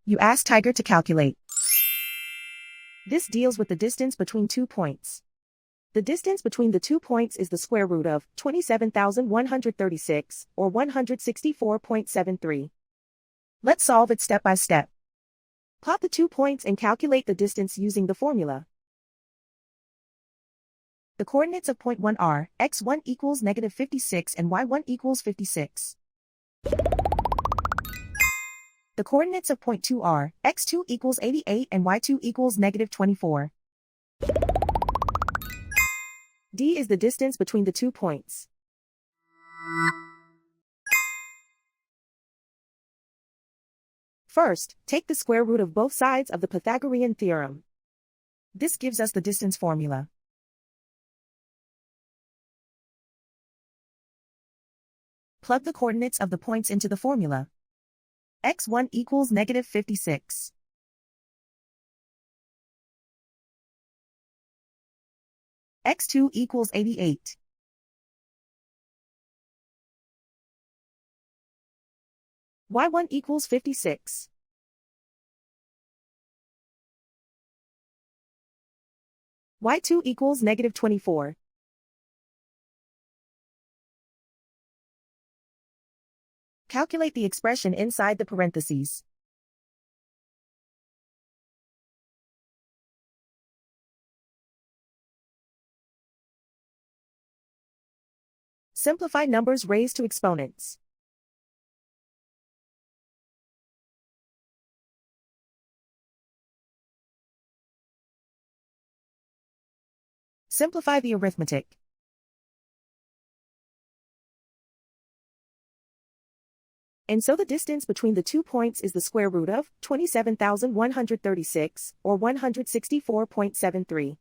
You ask Tiger to calculate. This deals with the distance between 2 points. The distance between the 2 points is the square root of 27,136, or 164.73. Let's solve it step by step. Plot the 2 points and calculate the distance using the formula. The coordinates of point 1 are x1 equals negative 56 and y1 equals 56. The coordinates of point 2 are x2 equals 88 and y2 equals negative 24. D is the distance between the 2 points. First, take the square root of both sides of the Pythagorean theorem. This gives us the distance formula. Plug the coordinates of the points into the formula. x1 equals negative 56. x2 equals 88. y1 equals 56. y2 equals negative 24. Calculate the expression inside the parentheses. Simplify numbers raised to exponents. Simplify the arithmetic. And so the distance between the 2 points is the square root of 27,136, or 164.73.